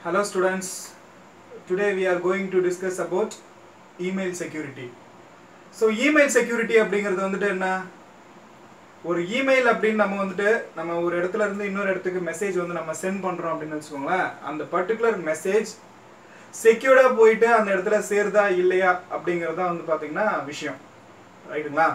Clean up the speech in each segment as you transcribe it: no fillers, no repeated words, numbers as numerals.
Hello students, today we are going to discuss about email security. So email security அப்படிங்கிறது வந்துட்டு என்ன? ஒரு email அப்படின்னு நம்ம ஒரு இடத்துல இருந்து இன்னொரு இடத்துக்கு மெசேஜ் வந்து நம்ம சென்ட் பண்றோம் அப்படின்னு வெச்சுக்கோங்களேன். அந்த பர்టిక్యులர் மெசேஜ் செக்யூர்டா போயிட்டு அந்த இடத்துல சேருதா இல்லையா அப்படிங்கறத வந்து பாத்தீங்கன்னா விஷயம். ரைட்டுங்களா?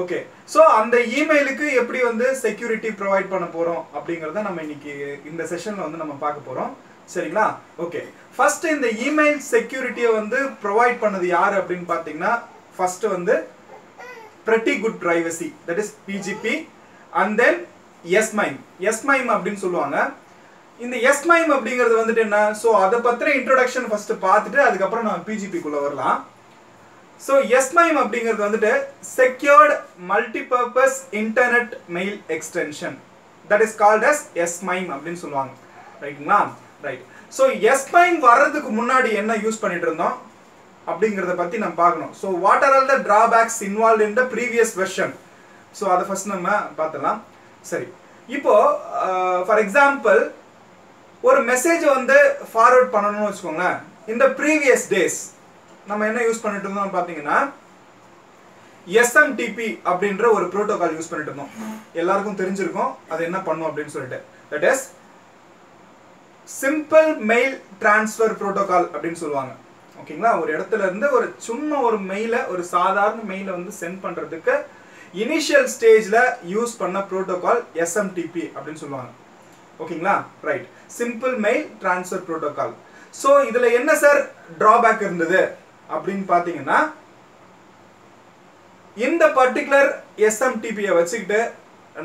ஓகே. சோ அந்த இமெயிலுக்கு எப்படி வந்து செக்யூரிட்டி ப்ரொவைட் பண்ண போறோம் அப்படிங்கறத நம்ம இன்னைக்கு இந்த செஷன்ல வந்து நம்ம பார்க்க போறோம். சரிங்களா? ஓகே. ஃபர்ஸ்ட் இந்த இமெயில் செக்யூரிட்டியை வந்து ப்ரொவைட் பண்ணது யாரு அப்படின்னு பாத்தீங்கன்னா ஃபர்ஸ்ட் வந்து Pretty Good Privacy, that is PGP, and then S-MIME. S-MIME அப்படின்னு சொல்லுவாங்க. இந்த S-MIME அப்படிங்கிறது வந்துட்டு என்ன? சோ அத பத்தின இன்ட்ரோடக்ஷன் ஃபர்ஸ்ட் பார்த்துட்டு அதுக்கு அப்புறம் நம்ம PGP குள்ள வரலாம். So S-MIME அப்படிங்கிறது வந்துட்டு Secured Multipurpose Internet Mail Extension. That is called as S-MIME அப்படின்னு சொல்லுவாங்க. ரைட்டுங்களா? ரைட். So S-MIME வர்றதுக்கு முன்னாடி என்ன யூஸ் பண்ணிட்டு இருந்தோம் அப்படிங்கறத பத்தி நம்ம பார்க்கணும். So what are all the drawbacks involved in the previous version? So அத ஃபர்ஸ்ட் நம்ம பார்த்தலாம். சரி. இப்போ ஃபார் எக்ஸாம்பிள் ஒரு மெசேஜ் வந்து ஃபார்வர்ட் பண்ணனும்னு வெச்சுக்கோங்க. இந்த previous days நம்ம என்ன யூஸ் பண்ணிட்டு இருந்தோம் பாத்தீங்கன்னா SMTP அப்படிங்கற ஒரு புரோட்டோகால் யூஸ் பண்ணிட்டு இருந்தோம். எல்லாருக்கும் தெரிஞ்சிருக்கும் அது என்ன பண்ணும் அப்படினு சொல்லிட்டு. That is Simple Mail Transfer Protocol அப்படினு சொல்லுவாங்க. ஓகேங்களா? ஒரு இடத்துல இருந்து ஒரு சும்மா ஒரு மெயில ஒரு சாதாரண மெயில வந்து சென்ட் பண்றதுக்கு இனிஷியல் ஸ்டேஜ்ல யூஸ் பண்ண புரோட்டோகால் SMTP அப்படினு சொல்லுவாங்க. ஓகேங்களா? Right. Simple Mail Transfer Protocol. So இதுல என்ன சார் டிராபேக் இருந்தது அப்படினு பாத்தீங்கன்னா இந்த பர்టిక్యులர் SMTP-ய வச்சிட்டு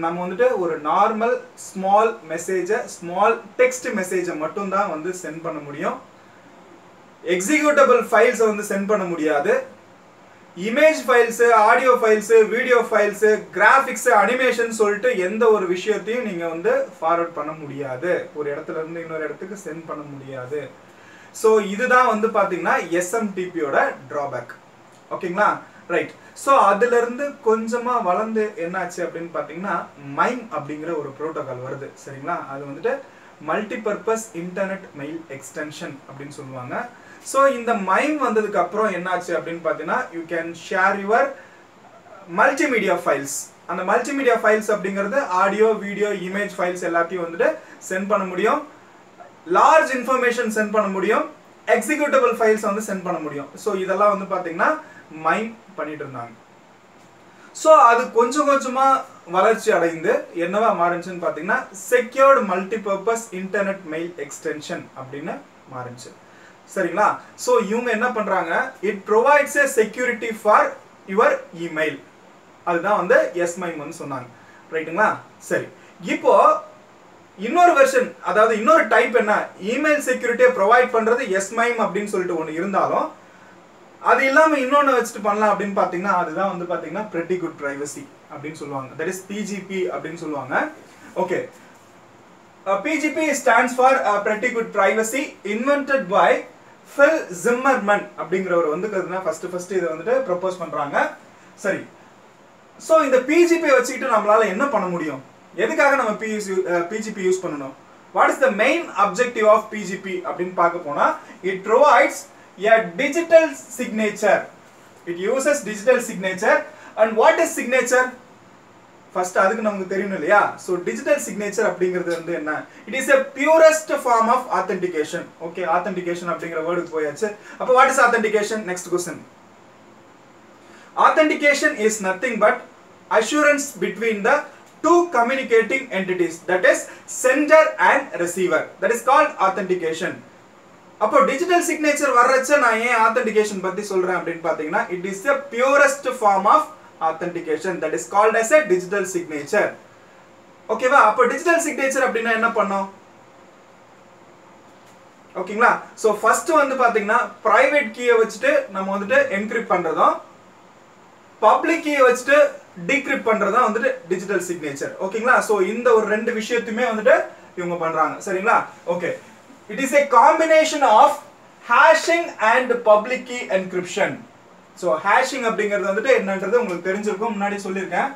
நம்ம வந்துட்டு ஒரு normal small message small text message மட்டும் தான் வந்து சென்ட் பண்ண முடியும். எக்ஸிக்யூட்டபிள் ஃபைல்ஸ் வந்து சென்ட் பண்ண முடியாது. Image files, audio files, video files, graphics, animation சொல்லிட்டு எந்த ஒரு விஷயத்தையும் நீங்க வந்து ஃபார்வர்ட் பண்ண முடியாது. ஒரு இடத்துல இருந்து இன்னொரு இடத்துக்கு சென்ட் பண்ண முடியாது. சோ இதுதான் வந்து பாத்தீங்கன்னா SMTP-யோட டிராபேக். ஓகேங்களா? ரைட். சோ அதுல இருந்து கொஞ்சமா வளர்ந்து என்னாச்சு அப்படின்னு பாத்தீங்கன்னா MIME அப்படிங்கிற ஒரு புரோட்டோகால் வருது. சரிங்களா? அது வந்துட்டு மல்டிபர்பஸ் இன்டர்நெட் மெயில் எக்ஸ்டென்ஷன் அப்படின்னு சொல்லுவாங்க. சோ இந்த MIME வந்ததுக்கு அப்புறம் என்னாச்சு அப்படின்னு பாத்தீங்கன்னா you can share your multimedia files. அந்த multimedia files அப்படிங்கிறது ஆடியோ, வீடியோ, இமேஜ் ஃபைல்ஸ் எல்லாத்தையும் வந்துட்டு சென்ட் பண்ண முடியும். லார்ஜ் இன்ஃபர்மேஷன் சென்ட் பண்ண முடியும். எக்ஸிக்யூட்டபிள் ஃபைல்ஸ் வந்து சென்ட் பண்ண முடியும். சோ இதெல்லாம் வந்து பாத்தீங்கன்னா MIME பண்ணிட்டு இருந்தாங்க. சோ அது கொஞ்சம் கொஞ்சமா வளர்ச்சி அடைந்து என்னவா மாறுச்சுன்னு பாத்தீங்கன்னா Secured Multipurpose Internet Mail Extension அப்படின்னு மாறுச்சு. சரிங்களா? சோ இவங்க என்ன பண்றாங்க? It provides a security for your email. அதுதான் வந்து S-MIME வந்து சொன்னாங்க. ரைட்டுங்களா? சரி. இப்போ இன்னொரு வெர்ஷன், அதாவது இன்னொரு டைப் என்ன? இமெயில் செக்யூரிட்டியை ப்ரொவைட் பண்றது S-MIME அப்படின்னு சொல்லிட்டு ஒன்னு இருந்தாலும் அது இல்லாம இன்னொன்னு வச்சிட்டு பண்ணலாம் அப்படின்னு பாத்தீங்கன்னா அதுதான் வந்து பாத்தீங்கன்னா Pretty Good Privacy அப்படின்னு சொல்லுவாங்க. That is PGP அப்படின்னு சொல்லுவாங்க. Okay. PGP stands for Pretty Good Privacy, invented by Phil Zimmermann அப்படிங்கறவர் வந்து ஃபர்ஸ்ட் இத வந்துட்டு ப்ரோபோஸ் பண்றாங்க. சரி. சோ இந்த PGP வச்சிட்டு நம்மளால என்ன பண்ண முடியும்? எதுக்காக நம்ம PGP யூஸ் பண்ணனும்? What is the main objective of PGP அப்படின்னு பார்க்க போனா it provides a digital signature. It uses digital signature. And what is signature? First அதுக்கு நமக்கு தெரியணும் இல்லையா? So digital signature அப்படிங்கிறது வந்து என்ன? It is a purest form of authentication. Okay, authentication அப்படிங்கிற வேர்டுக்கு போயாச்சு. அப்ப what is authentication? Next question. Authentication is nothing but assurance between the two communicating entities, that is sender and receiver. That is called authentication. அப்போ digital signature வரச்ச நான் ஏன் authentication பத்தி சொல்றேன் அப்படின்னு பாத்தீங்கன்னா it is the purest form of authentication, that is called as a digital signature. ஓகேவா? அப்போ digital signature அப்படினா என்ன பண்ணும்? ஓகேங்களா? சோ ஃபர்ஸ்ட் வந்து பாத்தீங்கன்னா பிரைவேட் கீயை வச்சிட்டு நம்ம வந்துட்டு என்கிரிப்ட் பண்றதும் பப்ளிக் கீயை வச்சிட்டு டிகிரிப்ட் பண்றதும் வந்துட்டு டிஜிட்டல் சிக்னேச்சர். ஓகேங்களா? சோ இந்த ஒரு ரெண்டு விஷயத்தையுமே வந்துட்டு இவங்க பண்றாங்க. சரிங்களா? Okay. It is a combination of hashing and public key encryption. So hashing அப்படிங்கிறது வந்துட்டு என்னன்றது உங்களுக்கு தெரிஞ்சிருக்கும், முன்னாடி சொல்லிருக்கேன்.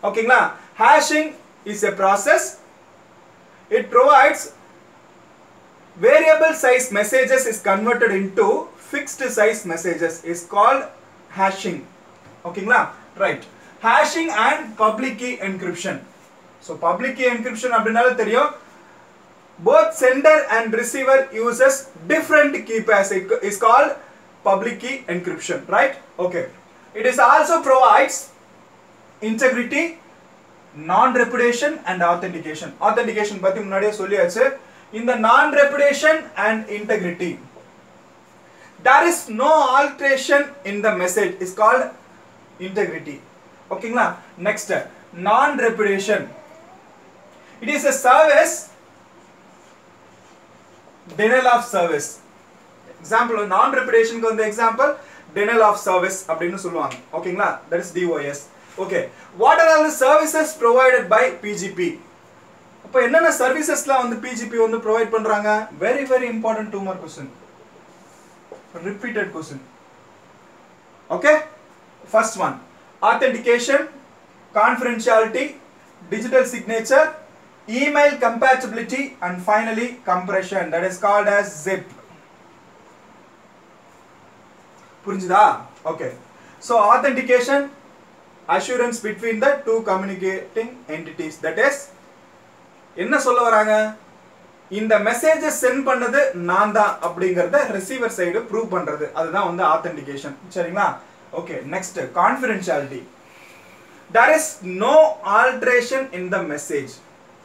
ஓகேங்களா? Hashing is a process. It provides variable size messages is converted into fixed size messages is called hashing. ஓகேங்களா? Right. hashing and public key encryption. So public key encryption அப்படினால தெரியும், both sender and receiver uses different key pairs. It is called public key encryption, right? Okay. It is also provides integrity, non-repudiation and authentication. Authentication பத்தி முன்னாடியே சொல்லியாச்சு. In the non-repudiation and integrity, there is no alteration in the message is called integrity. ஓகேங்களா? Next, non-repudiation. It is a service denial of service. Example, non-repudiation க்கு வந்து example denial of service அப்படினு சொல்லுவாங்க. ஓகேங்களா? That is DOS. Okay. What are all the services provided by PGP? அப்ப என்னென்ன சர்வீசஸ்லாம் வந்து PGP வந்து ப்ரொவைட் பண்றாங்க? Very very important 2 mark question. Repeated question. Okay? First one, authentication, confidentiality, digital signature, email compatibility and finally compression, that is called as zip. புரிஞ்சுதா? Okay. So authentication, assurance between the two communicating entities, that is என்ன சொல்ல வராங்க? இந்த மெசேஜை send பண்ணது நான் தான் அப்படிங்கறத ரிசீவர் சைடு ப்ரூவ் பண்றது, அதுதான் வந்து ஆத்தென்டிகேஷன். சரிங்களா? Okay. Next, confidentiality. there is no alteration in the message,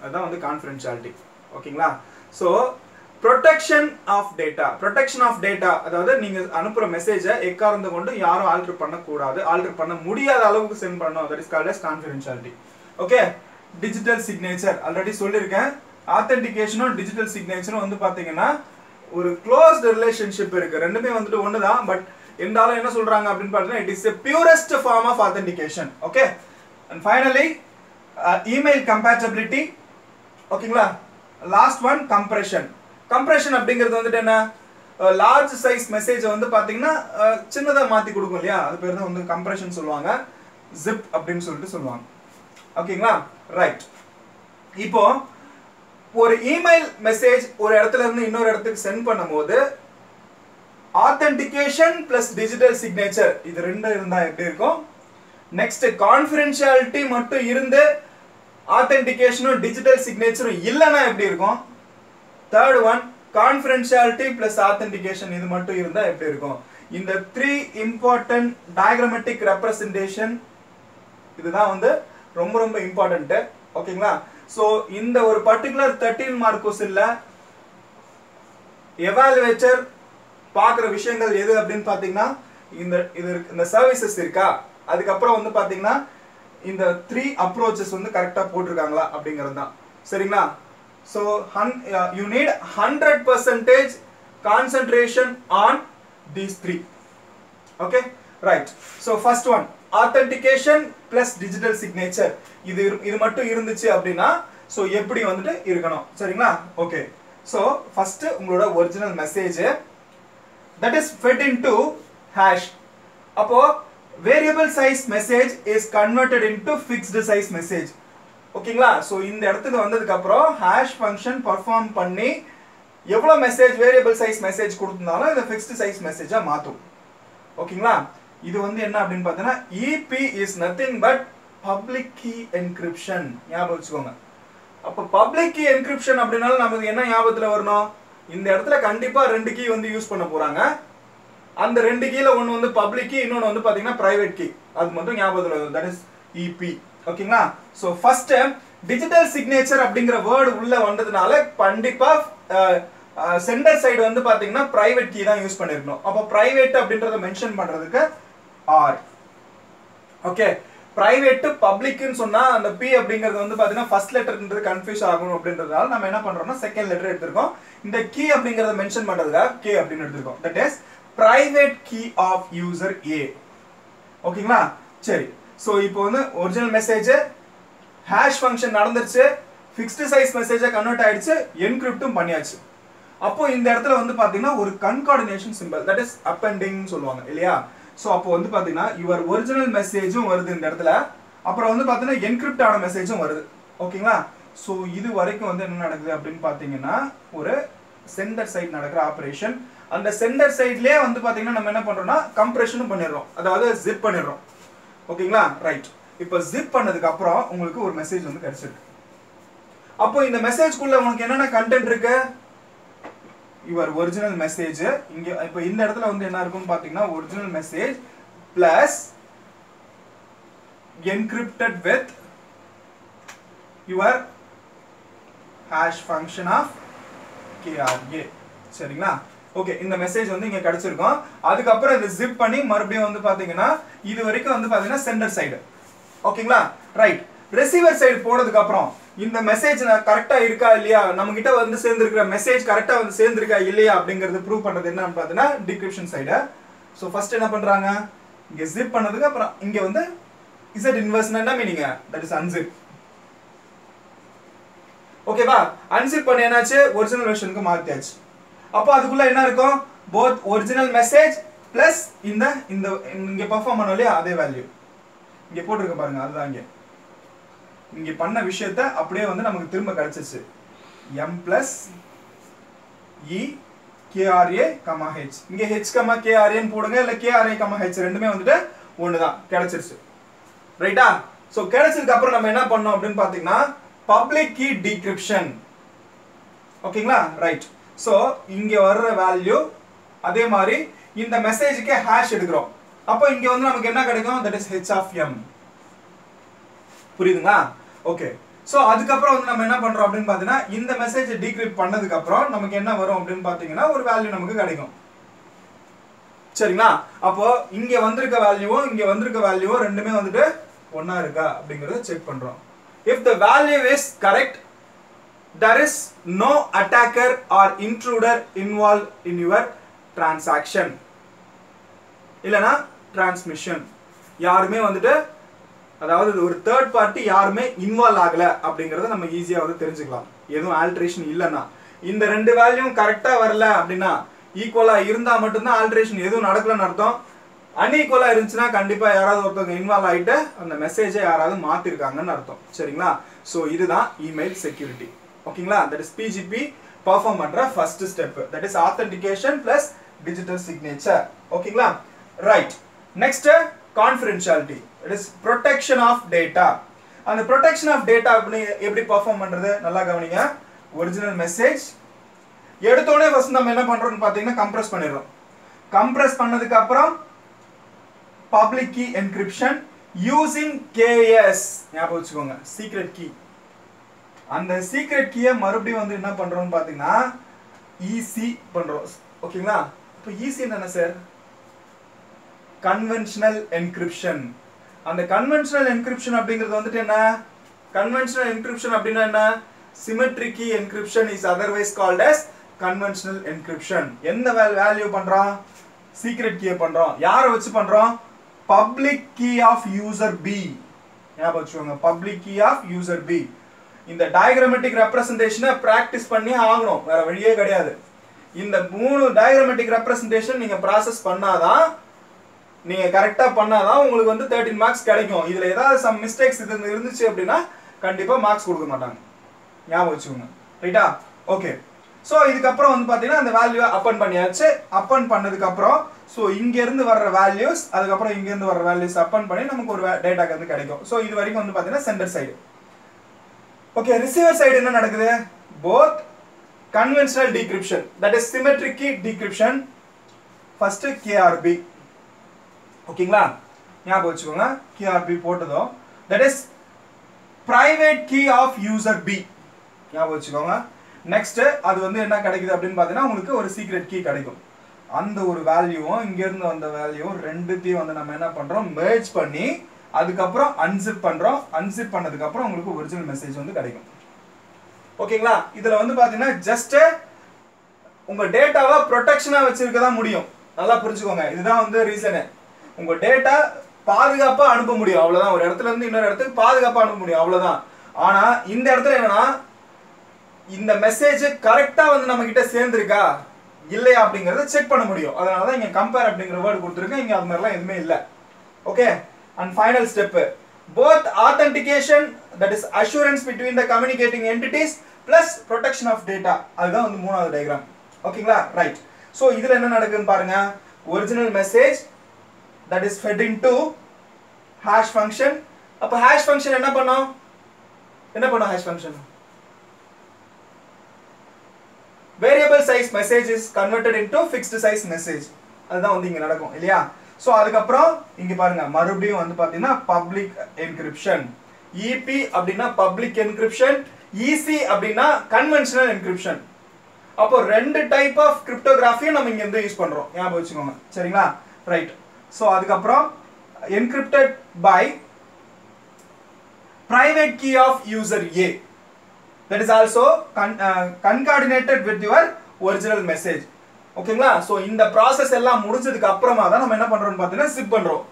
அதுதான் வந்து கான்ஃபிடென்ஷியாலிட்டி. ஓகேங்களா? So protection of data. protection of data அதாவது நீங்க அனுப்புற மெசேஜை எக்காரணத்தை கொண்டு யாரும் ஆல்டர் பண்ண கூடாது, ஆல்டர் பண்ண முடியாத அளவுக்கு சென்ட் பண்ணணும், that is called as confidentiality. Okay. Digital signature already சொல்லியிருக்கேன். ஆத்தென்டிகேஷனும் டிஜிட்டல் சிக்னேச்சரும் வந்து பாத்தீங்கன்னா ஒரு க்ளோஸ்ட் ரிலேஷன்ஷிப் இருக்கு, ரெண்டுமே வந்துட்டு ஒண்ணுதான். பட் இருந்தாலும் என்ன சொல்றாங்க அப்படின்னு பார்த்தீங்கன்னா it is the purest form of authentication. okay. and finally email compatibility. ஓகேங்களா? Last one, compression. compression அப்படிங்கிறது வந்துட்டு என்ன, லார்ஜ் சைஸ் மெசேஜ் வந்து பாத்தீங்கன்னா சின்னதா மாத்தி கொடுக்கும் இல்லையா, அது பேர் தான் வந்து compression சொல்லுவாங்க, zip அப்படின்னு சொல்லிட்டு சொல்லுவாங்க. ஓகேங்களா? ரைட். இப்போ ஒரு இமெயில் மெசேஜ் ஒரு இடத்துல இருந்து இன்னொரு இடத்துக்கு சென்ட் பண்ணும்போது ஆத்தென்டிகேஷன் பிளஸ் டிஜிட்டல் சிக்னேச்சர் இது ரெண்டும் இருந்தா எப்படி இருக்கும்? நெக்ஸ்ட், கான்ஃபிடென்ஷியாலிட்டி மட்டும் இருந்து ஆத்தென்டிகேஷனும் டிஜிட்டல் சிக்னேச்சரும் இல்லைன்னா எப்படி இருக்கும்? Third one, confidentiality plus authentication இது மட்டும் இருந்தா எப்படி இருக்கும்? இந்த 3 இம்பார்ட்டன்ட் டயக்ராமேட்டிக் ரெப்ரசன்டேஷன் இதுதான் வந்து ரொம்ப ரொம்ப இம்பார்ட்டன்ட். ஓகேங்களா? சோ இந்த ஒரு பர்టిక్యులர் 13 மார்க் क्वेश्चनல எவாலுவேட்டர் பார்க்குற விஷயங்கள் எது அப்படினு பாத்தீங்கன்னா இந்த சர்வீசஸ் இருக்கா, அதுக்கு அப்புறம் வந்து பாத்தீங்கன்னா இந்த 3 அப்ரோச்சஸ் வந்து கரெக்ட்டா போட்டுருக்காங்களா அப்படிங்கிறது தான். சரிங்களா? So you need 100% concentration on these 3. okay, right. so first one, authentication plus digital signature. இது மட்டும் இருந்துச்சு அப்படினா சோ எப்படி வந்துட்டு இருக்கணும்? சரிங்களா? ஓகே. சோ ஃபர்ஸ்ட் உங்களோட original message that is fed into hash. அப்போ variable size message is converted into fixed size message. ஓகேங்களா? சோ இந்த இடத்துக்கு வந்ததுக்கு அப்புறம் hash function perform பண்ணி எவ்வளவு மெசேஜ் வேரியபிள் சைஸ் மெசேஜ் கொடுத்தாலும் இத fixed size message-ஆ மாத்தும். ஓகேங்களா? இது வந்து என்ன அப்படினு பார்த்தா EP is nothing but public key encryption. ஞாபகம் வச்சுக்கோங்க. அப்ப public key encryption அப்படினால நமக்கு என்ன ஞாபகத்துல வரணும்? இந்த இடத்துல கண்டிப்பா ரெண்டு கீ வந்து யூஸ் பண்ண போறாங்க. அந்த ரெண்டு கீல ஒன்னு வந்து public key, இன்னொன்னு வந்து பாத்தீங்கன்னா private key. அது மட்டும் ஞாபகத்துல வரும். that is EP. ஓகேங்களா? சோ ஃபர்ஸ்ட் digital signature அப்படிங்கற வேர்ட் உள்ள வந்ததனால கண்டிப்பா சென்டர் சைடு வந்து பாத்தீங்கன்னா private key தான் யூஸ் பண்ணிருக்கணும். அப்ப private அப்படின்றத மென்ஷன் பண்றதுக்கு R. ஓகே. பிரைவேட் டு பப்ளிக்னு சொன்னா அந்த P அப்படிங்கிறது வந்து பாத்தீங்கன்னா ஃபர்ஸ்ட் லெட்டர்ன்றது கன்ஃபியூஸ் ஆகும் அப்படின்றதால நம்ம என்ன பண்றோம்னா செகண்ட் லெட்டர் எடுத்துறோம். இந்த கீ அப்படிங்கறத மென்ஷன் பண்றதுக்காக K அப்படினு எடுத்துறோம். That is private key of user A. ஓகேங்களா? சரி. சோ இப்போ வந்து ஒரிஜினல் மெசேஜ் ஹாஷ் ஃபங்க்ஷன் நடந்துருச்சு, ஃபிக்ஸ்ட் சைஸ் மெசேஜா கன்வர்ட் ஆயிடுச்சு, என்கிரிப்டும் பண்ணியாச்சு. அப்போ இந்த இடத்துல வந்து பாத்தீங்கன்னா ஒரு கன்கார்டினேஷன் சிம்பல், தட் இஸ் அப்பெண்டிங் சொல்லுவாங்க இல்லையா? சோ அப்போ வந்து பாத்தீங்கன்னா யுவர் ஒரிஜினல் மெசேஜும் வருது இந்த இடத்துல, அப்புறம் வந்து பாத்தீங்கன்னா என்கிரிப்ட் ஆன மெசேஜும் வருது. ஓகேங்களா? சோ இது வரைக்கும் வந்து என்ன நடக்குது அப்படின்னு பாத்தீங்கன்னா ஒரு சென்டர் சைடு நடக்கிற ஆபரேஷன். அந்த சென்டர் சைட்லயே வந்து பாத்தீங்கன்னா நம்ம என்ன பண்றோம்னா கம்ப்ரஷனும் பண்ணிடுறோம், அதாவது ஜிப் பண்ணிடுறோம். ஓகேங்களா, ரைட். இப்போ ஜிப் பண்ணதுக்கு அப்புறம் உங்களுக்கு ஒரு மெசேஜ் வந்து கிடைச்சிருக்கு. அப்போ இந்த மெசேஜ்க்குள்ள உங்களுக்கு என்னென்ன கண்டென்ட் இருக்கு? Your original message. இங்க இப்போ இந்த இடத்துல வந்து என்ன இருக்கும்னு பாத்தீங்கன்னா original message plus encrypted with your hash function of KRA. சரிங்களா? ஓகே, இந்த மெசேஜ் வந்து இங்க கிடைச்சிருக்கும். அதுக்கு அப்புறம் இத zip பண்ணி மறுபடியும் வந்து பாத்தீங்கன்னா இது வரைக்கும் வந்து பாத்தீங்கன்னா சென்டர் சைடு. ஓகேங்களா, ரைட். ரிசீவர் சைடு போனதுக்கு அப்புறம் இந்த மெசேஜ் கரெக்டா இருக்கா இல்லையா, நம்ம கிட்ட வந்து சேர்ந்திருக்கிற மெசேஜ் கரெக்டா வந்து சேர்ந்திருக்கா இல்லையா அப்படிங்கறது ப்ரூவ் பண்றது என்னன்னு பாத்தீங்கன்னா டிகிரிப்ஷன் சைடு. சோ ஃபர்ஸ்ட் என்ன பண்றாங்க, இங்க zip பண்ணதுக்கு அப்புறம் இங்க வந்து z inverse என்ன மீனிங், that is unzip. ஓகேவா, unzip பண்ண என்னாச்சு, ஒரிஜினல் வெர்ஷனுக்கு மாத்தியாச்சு. அப்போ அதுக்குள்ள என்ன இருக்கும், both ஒரிஜினல் மெசேஜ் பிளஸ் இந்த இங்க பெர்ஃபார்ம் பண்ணோம் இல்லையா அதே வேல்யூ இங்க போட்டுருக்க பாருங்க. அதுதான் இங்க பண்ண விஷயத்தை அப்படியே வந்து நமக்கு திரும்ப கிடைச்சிச்சு. m plus e KRA, h. இங்க h, KRA ன்னு போடுங்க, இல்ல KRA, h ரெண்டுமே வந்துட்டு ஒண்ணுதான் கிடைச்சிருச்சு. ரைட்டா? சோ கிடைச்சதுக்கு அப்புறம் நம்ம என்ன பண்ணோம் அப்படின்னு பாத்தீங்கன்னா பப்ளிக் கீ டிகிரிப்ஷன். ஓகேங்களா, ரைட். சோ இங்க வர்ற வேல்யூ அதே மாதிரி இந்த மெசேஜ்க்கு ஹாஷ் எடுக்கிறோம். அப்போ இங்க வந்து நமக்கு என்ன கிடைக்கும், that is h of m. புரியுதுங்களா? ஓகே. சோ அதுக்கு அப்புறம் வந்து நம்ம என்ன பண்றோம் அப்படின்னு பாத்தீங்கன்னா இந்த மெசேஜ் டிகிரிப்ட் பண்ணதுக்கு அப்புறம் நமக்கு என்ன வரும் அப்படின்னு பாத்தீங்கன்னா ஒரு வேல்யூ நமக்கு கிடைக்கும். சரிங்களா? அப்போ இங்க வந்திருக்க வேல்யூவும் இங்க வந்திருக்க வேல்யூவும் ரெண்டுமே வந்துட்டு ஒண்ணா இருக்கா அப்படிங்கறத செக் பண்றோம். if the value is correct, there is no attacker or intruder involved in your transaction. இல்லனா transmission. யாருமே வந்துட்டு அதாவது ஒரு தேர்ட் பார்ட்டி யாருமே இன்வால்வ் ஆகல அப்படிங்கறத நம்ம ஈஸியா வந்து தெரிஞ்சுக்கலாம். எதுவும் ஆல்டரேஷன் இல்லனா, இந்த ரெண்டு வேல்யூவும் கரெக்ட்டா வரல அப்படினா ஈக்குவலா இருந்தா மட்டும் தான் ஆல்டரேஷன் எதுவும் நடக்கலன்னு அர்த்தம். அன்ஈக்குவலா இருந்துச்சுன்னா கண்டிப்பா யாராவது ஒருத்தவங்க இன்வால்வ் ஆயிட்டு அந்த மெசேஜை யாராவது மாத்திருக்காங்கன்னு அர்த்தம். சரிங்களா? சோ இதுதான் இமெயில் செக்யூரிட்டி. ஓகேங்களா, that is PGP பெர்ஃபார்ம் பண்ற first step, that is authentication plus digital signature. ஓகேங்களா, right. Next confidentiality, that is protection of data. அந்த protection of data எப்படி பெர்ஃபார்ம் பண்றது நல்லா கவனிங்க. ஒரிஜினல் மெசேஜ் எடுத்தோடனே ஃபர்ஸ்ட் நம்ம என்ன பண்றோம்னு பாத்தீங்கன்னா கம்ப்ரஸ் பண்ணிடுறோம். கம்ப்ரஸ் பண்ணதுக்கு அப்புறம் public key encryption using KS. ஞாபகம் வச்சுக்கோங்க, secret key. அந்த secret key-ய மறுபடியும் வந்து என்ன பண்றோம்னு பாத்தீங்கன்னா EC பண்றோம். ஓகேங்களா? இப்போ EC என்ன சார்? conventional encryption. அந்த conventional encryption அப்படிங்கிறது வந்துட்டு என்ன? conventional encryption அப்படினா என்ன? symmetric key encryption is otherwise called as conventional encryption. என்ன வேல்யூ பண்றோம்? secret key பண்றோம். யாரை வச்சு பண்றோம்? public key of user B. ஞாபகம் வச்சுக்கோங்க, public key of user B. இந்த diagrammatic representation-ஐ practice பண்ணி ஆகணும், வேற வழியே கிடையாது. இந்த மூணு diagrammatic representation நீங்க process பண்ணாதான், நீங்க கரெக்ட்டா பண்ணாதான் உங்களுக்கு வந்து 13 மார்க்ஸ் கிடைக்கும். இதுல ஏதாவது some mistakes இருந்துச்சு அப்படினா கண்டிப்பா மார்க்ஸ் கொடுக்க மாட்டாங்க. ஞாபகம் வச்சுக்கோங்க. ரைட்டா? ஓகே. சோ இதுக்கு அப்புறம் வந்து பாத்தீங்கன்னா அந்த வேல்யூ அப்பன் பண்ணியாச்சு. அப்பன் பண்ணதுக்கு அப்புறம் சோ இங்க இருந்து வர்ற வேல்யூஸ் அதுக்கு அப்புறம் இங்க இருந்து வர்ற வேல்யூஸ் அப்பன் பண்ணி நமக்கு ஒரு டேட்டா வந்து கிடைக்கும். சோ இது வரைக்கும் வந்து பாத்தீங்கன்னா centre side. Okay, receiver side என்ன நடக்குது? both conventional decryption, that is symmetric key decryption, first KRB. ஓகேங்களா, ஞாபகம் வச்சுக்கோங்க, KRB போட்டதும் that is private key of user B. ஞாபகம் வச்சுக்கோங்க. நெக்ஸ்ட் அது வந்து என்ன கிடைக்குது அப்படின்னு பாத்தீங்கன்னா உங்களுக்கு ஒரு சீக்ரெட் கீ கிடைக்கும். அந்த ஒரு வேல்யூவும் இங்க இருந்து வந்த வேல்யூவும் ரெண்டுத்தையும் வந்து நம்ம என்ன பண்றோம், மெர்ஜ் பண்ணி அதுக்கு அப்புறம் அன்சிப் பண்றோம். அன்சிப் பண்ணதுக்கு அப்புறம் உங்களுக்கு ஒரிஜினல் மெசேஜ் வந்து கிடைக்கும். ஓகேங்களா, இதுல வந்து பாத்தீங்கன்னா ஜஸ்ட் உங்க டேட்டாவை ப்ரொடெக்ஷனா வச்சிருக்க தான் முடியும். நல்லா புரிஞ்சுக்கோங்க, இதுதான் வந்து ரீசன். உங்க டேட்டா பாதுகாப்பா அனுப்ப முடியும், அவ்வளவுதான். ஒரு இடத்துல இருந்து இன்னொரு இடத்துக்கு பாதுகாப்பா அனுப்ப முடியும், அவ்வளவுதான். ஆனா இந்த இடத்துல என்னன்னா இந்த மெசேஜ் கரெக்ட்டா வந்து நம்ம கிட்ட சேர்ந்திருக்கா இல்லையா அப்படிங்கறத செக் பண்ண முடியும். அதனால தான் இங்க கம்பேர் அப்படிங்கற வேர்ட் கொடுத்திருக்கேன். இங்க அது மாதிரிலாம் எதுவுமே இல்ல. Okay, and final step, both authentication, that is assurance between the communicating entities plus protection of data. அதுதான் வந்து மூணாவது டயகிராம். ஓகேங்களா ரைட் ஸோ இதில் என்ன நடக்குதுன்னு பாருங்க original message that is fed into hash function அப்போ hash function என்ன பண்ணும் hash function variable size message is converted into fixed size message அதுதான் வந்து இங்க நடக்கும் இல்லையா சோ அதுக்கு அப்புறம் இங்க பாருங்க மறுபடியும் வந்து பாத்தீங்கன்னா public encryption EP அப்படினா public encryption EC அப்படினா conventional encryption அப்போ ரெண்டு டைப் ஆஃப் கிரிப்டோகிராஃபியை நம்ம இங்க இருந்து யூஸ் பண்றோம் ஞாபகம் வச்சுக்கோங்க சரிங்களா ரைட் சோ அதுக்கு அப்புறம் encrypted by private key of user A that is also concatenated with your original message ஓகேங்களா சோ இந்த process எல்லாம் முடிஞ்சதுக்கு அப்புறமா தான் நம்ம என்ன பண்றோம்னு பாத்தீங்கன்னா zip பண்றோம்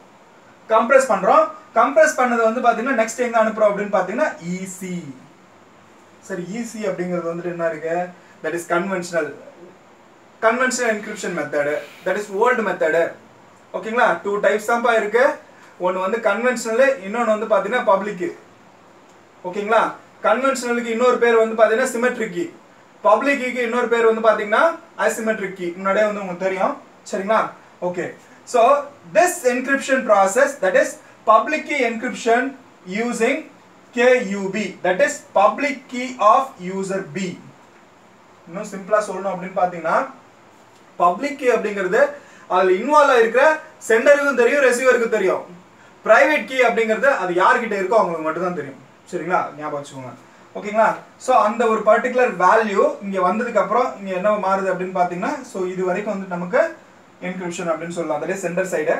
கம்ப்ரஸ் பண்ணது வந்து பாத்தீங்கன்னா நெக்ஸ்ட் எங்க அனுப்புறோம் அப்படினு பாத்தீங்கன்னா EC சரி EC அப்படிங்கிறது வந்து என்ன இருக்கு that is conventional encryption method that is old method ஓகேங்களா two types தான் இருக்கு ஒன்னு வந்து conventional இன்னொன்னு வந்து பாத்தீங்கன்னா public ஓகேங்களா கன்வென்ஷனலுக்கு இன்னொரு பேர் வந்து பாத்தீங்கன்னா symmetric key public key க்கு இன்னொரு பேர் வந்து பாத்தீங்கன்னா asymmetric key முன்னாடியே வந்து உங்களுக்கு தெரியும் சரிங்களா okay so this encryption process that is public key encryption using KUB that is public key of user B இன்னும் சிம்பிளா சொல்லணும் அப்படினு பாத்தீங்கன்னா public key அப்படிங்கிறது அதுல இன்வால்வ் ஆயிருக்கிற செண்டருக்கும் தெரியும் ரிசீவருக்கும் தெரியும் பிரைவேட் கீ அப்படிங்கிறது அது யார்கிட்ட இருக்கோ அவங்களுக்கு மட்டும் தான் தெரியும் சரிங்களா ஞாபகம் வச்சுக்கோங்க ஓகேங்களா சோ அந்த ஒரு பர்టిక్యులர் வேல்யூ இங்க வந்ததுக்கு அப்புறம் இங்க என்ன மாறுது அப்படினு பாத்தீங்கன்னா சோ இது வரைக்கும் வந்து நமக்கு என்கிரிப்ஷன் அப்படினு சொல்லலாம் அதே செண்டர் சைடு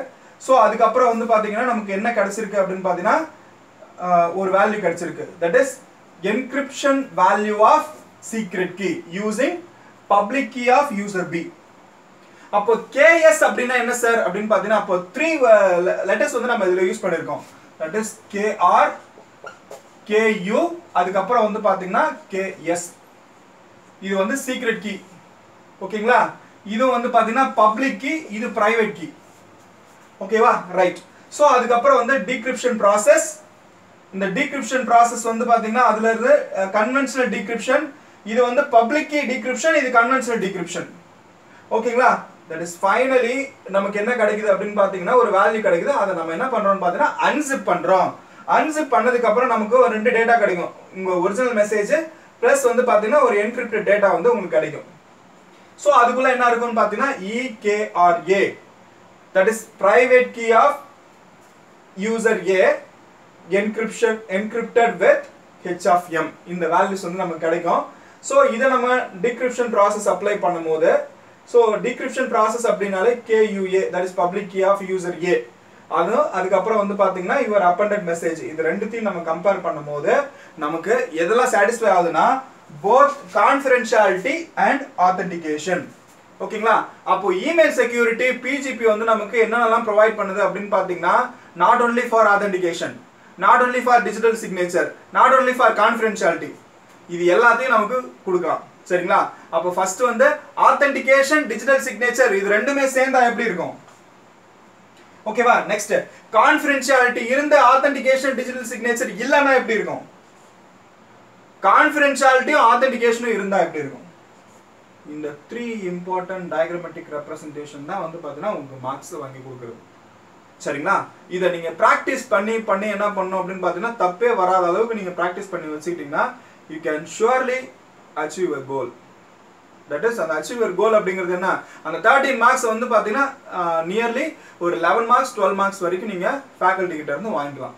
சோ அதுக்கு அப்புறம் வந்து பாத்தீங்கன்னா நமக்கு என்ன கிடைச்சிருக்கு அப்படினு பாத்தீங்கன்னா ஒரு வேல்யூ கிடைச்சிருக்கு that is encryption value of secret key using public key of user B அப்போ KS அப்படினா என்ன சார் அப்படினு பாத்தீங்கன்னா அப்போ 3 லெட்டர்ஸ் வந்து நம்ம இதுல யூஸ் பண்ணிருக்கோம் தட் இஸ் KR KU அதுக்கு அப்புறம் வந்து பாத்தீங்கன்னா KS இது வந்து சீக்ரெட் கீ ஓகேங்களா இது வந்து பாத்தீங்கன்னா பப்ளிக் கீ இது பிரைவேட் கீ ஓகேவா ரைட் சோ அதுக்கு அப்புறம் வந்து டிகிரிப்ஷன் process இந்த டிகிரிப்ஷன் process வந்து பாத்தீங்கன்னா அதுல இருந்து கன்வென்ஷனல் டிகிரிப்ஷன் இது வந்து பப்ளிக் கீ டிகிரிப்ஷன் இது கன்வென்ஷனல் டிகிரிப்ஷன் ஓகேங்களா that is finally நமக்கு என்ன கிடைக்குது அப்படினு பாத்தீங்கன்னா ஒரு வேல்யூ கிடைக்குது அத நம்ம என்ன பண்றோம்னு பாத்தீங்கன்னா unzip பண்றோம் unzip பண்ணதுக்கு அப்புறம் நமக்கு ஒரு ரெண்டு டேட்டா கிடைக்கும் உங்க ஒரிஜினல் மெசேஜ் பிளஸ் வந்து பாத்தீங்கன்னா ஒரு என்கிரிப்டட் டேட்டா வந்து உங்களுக்கு கிடைக்கும் சோ அதுக்குள்ள என்ன இருக்கும்னு பாத்தீங்கன்னா EKRA that is private key of user A encrypted with H of M இந்த வேல்யூஸ் வந்து நமக்கு கிடைக்கும் சோ இத நம்ம டிகிரிப்ஷன் process அப்ளை பண்ணும்போது so decryption process அப்படினாலே KUA that is public key of user A அதுக்கு அப்புறம் வந்து பாத்தீங்கன்னா your appended message இது ரெண்டுத்தையும் நம்ம கம்பேர் பண்ணும்போது நமக்கு எதெல்லாம் satisfy ஆகுதுனா both confidentiality and authentication ஓகேங்களா அப்போ email security PGP வந்து நமக்கு என்னெல்லாம் ப்ரொவைட் பண்ணுது அப்படினு பாத்தீங்கன்னா not only for authentication not only for digital signature not only for confidentiality இது எல்லாத்தையும் நமக்கு கொடுக்கலாம் சரிங்களா அப்ப ஃபர்ஸ்ட் வந்து authentication digital signature இது ரெண்டுமே சேர்ந்தா எப்படி இருக்கும் ஓகேவா நெக்ஸ்ட் confidentiality இருந்த authentication digital signature இல்லனா எப்படி இருக்கும் confidentiality authentication இருந்தா எப்படி இருக்கும் இந்த 3 important diagrammatic representation தான் வந்து பாத்தீங்கன்னா உங்க மார்க்ஸ் வாங்கி கொடுக்குறது சரிங்களா இத நீங்க பிராக்டீஸ் பண்ணி என்ன பண்ணனும் அப்படினு பாத்தீங்கன்னா தப்பே வராத அளவுக்கு நீங்க பிராக்டீஸ் பண்ணி வச்சிட்டீங்கன்னா you can surely achieve a goal that is an achieve your goal அப்படிங்கிறது என்ன அந்த 13 மார்க்ஸ் வந்து பாத்தீங்கன்னா நியர்லி ஒரு 11 மார்க்ஸ் 12 மார்க்ஸ் வரைக்கும் நீங்க ஃபேக்கல்டி கிட்ட இருந்து வாங்கிக்கலாம்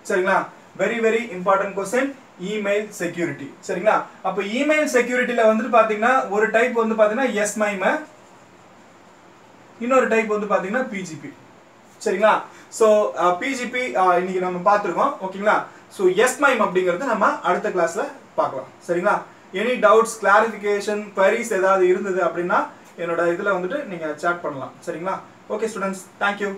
சரிங்களா very very important question email security சரிங்களா அப்ப email securityல வந்து பாத்தீங்கன்னா ஒரு டைப் வந்து பாத்தீங்கன்னா S-MIME இன்னொரு டைப் வந்து பாத்தீங்கன்னா PGP சரிங்களா சோ PGP இன்னைக்கு நம்ம பாத்துறோம் ஓகேங்களா சோ S-MIME அப்படிங்கிறது நம்ம அடுத்த கிளாஸ்ல பார்க்கலாம் சரிங்களா any doubts clarification queries ஏதாவது இருந்தது அப்படினா என்னோட இதுல வந்துட்டு நீங்க chat பண்ணலாம் சரிங்களா okay students thank you